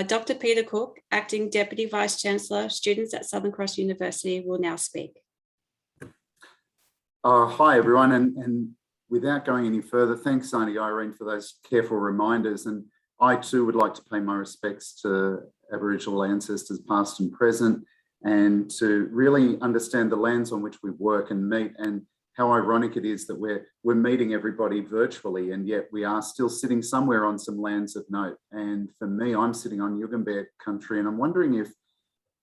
Dr. Peter Cook, Acting Deputy Vice-Chancellor, Students at Southern Cross University, will now speak. Hi, everyone. And without going any further, thanks, Auntie Irene, for those careful reminders. And I too would like to pay my respects to Aboriginal ancestors, past and present, and to really understand the lands on which we work and meet, and how ironic it is that we're meeting everybody virtually, and yet we are still sitting somewhere on some lands of note. And for me, I'm sitting on Yugambeh country, and I'm wondering if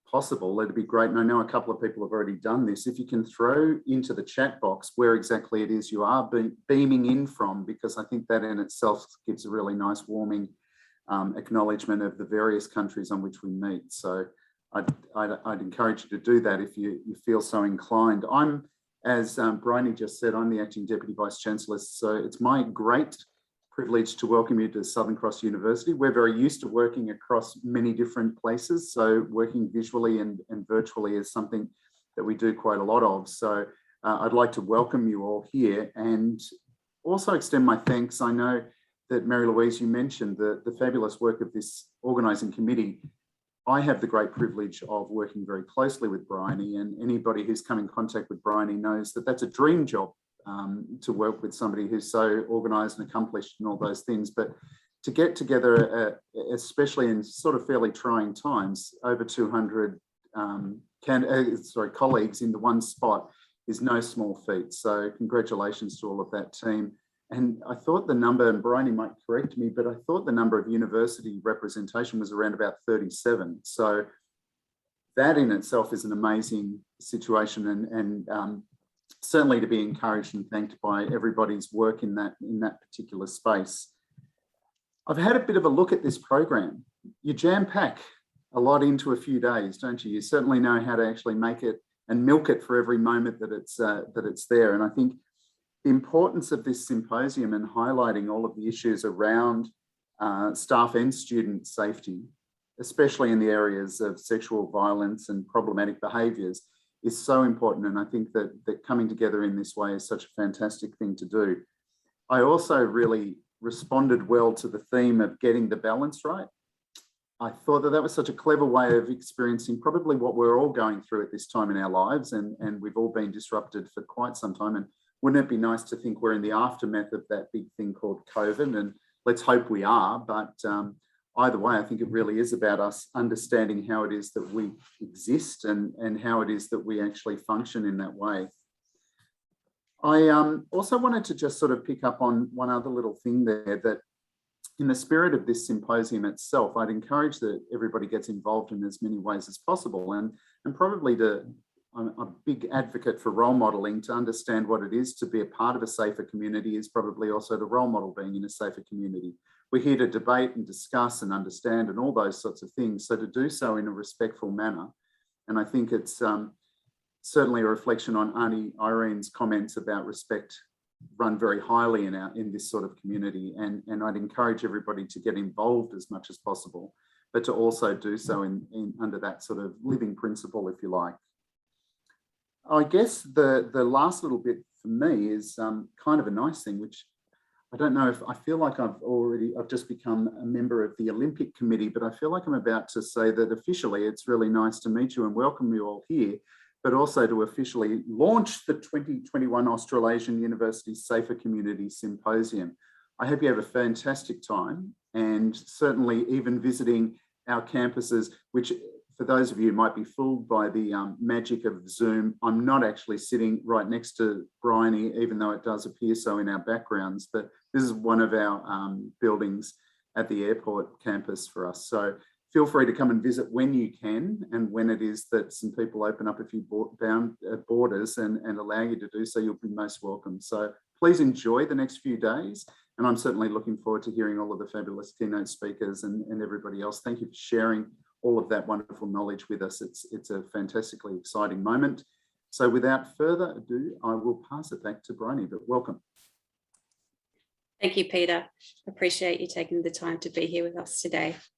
possible, it'd be great, and I know a couple of people have already done this, if you can throw into the chat box where exactly it is you are beaming in from, because I think that in itself gives a really nice warming acknowledgement of the various countries on which we meet. So I'd encourage you to do that if you feel so inclined. I'm, as Bryony just said, I'm the Acting Deputy Vice-Chancellor, so it's my great privilege to welcome you to Southern Cross University. We're very used to working across many different places, so working visually and virtually is something that we do quite a lot of. So I'd like to welcome you all here and also extend my thanks. I know that Mary Louise, you mentioned the fabulous work of this organising committee. I have the great privilege of working very closely with Bryony, and anybody who's come in contact with Bryony knows that that's a dream job, to work with somebody who's so organised and accomplished and all those things. But to get together, especially in sort of fairly trying times, over 200 colleagues in the one spot is no small feat. So congratulations to all of that team. And I thought the number, and Bryony might correct me, but I thought the number of university representation was around about 37. So that in itself is an amazing situation, and certainly to be encouraged and thanked by everybody's work in that particular space. I've had a bit of a look at this program. You jam-pack a lot into a few days, don't you? You certainly know how to actually make it and milk it for every moment that it's there. And I think the importance of this symposium and highlighting all of the issues around staff and student safety, especially in the areas of sexual violence and problematic behaviours, is so important. And I think that coming together in this way is such a fantastic thing to do. I also really responded well to the theme of getting the balance right. I thought that was such a clever way of experiencing probably what we're all going through at this time in our lives, and we've all been disrupted for quite some time. And wouldn't it be nice to think we're in the aftermath of that big thing called COVID? And let's hope we are, but either way, I think it really is about us understanding how it is that we exist and how it is that we actually function in that way. I also wanted to just sort of pick up on one other little thing there, that in the spirit of this symposium itself, I'd encourage that everybody gets involved in as many ways as possible, and probably I'm a big advocate for role modelling. To understand what it is to be a part of a safer community is probably also to role model being in a safer community. We're here to debate and discuss and understand and all those sorts of things. So to do so in a respectful manner. And I think it's certainly a reflection on Auntie Irene's comments about respect run very highly in this sort of community. And I'd encourage everybody to get involved as much as possible, but to also do so in under that sort of living principle, if you like. I guess the last little bit for me is kind of a nice thing, which I don't know if I feel like I've just become a member of the Olympic Committee, but I feel like I'm about to say that officially it's really nice to meet you and welcome you all here, but also to officially launch the 2021 Australasian University Safer Community Symposium. I hope you have a fantastic time, and certainly even visiting our campuses, which for those of you who might be fooled by the magic of Zoom, I'm not actually sitting right next to Bryony, even though it does appear so in our backgrounds, but this is one of our buildings at the airport campus for us. So feel free to come and visit when you can, and when it is that some people open up a few borders and allow you to do so, you'll be most welcome. So please enjoy the next few days. And I'm certainly looking forward to hearing all of the fabulous keynote speakers and everybody else. Thank you for sharing all of that wonderful knowledge with us. It's a fantastically exciting moment. So without further ado, I will pass it back to Bryony, but welcome. Thank you, Peter. Appreciate you taking the time to be here with us today.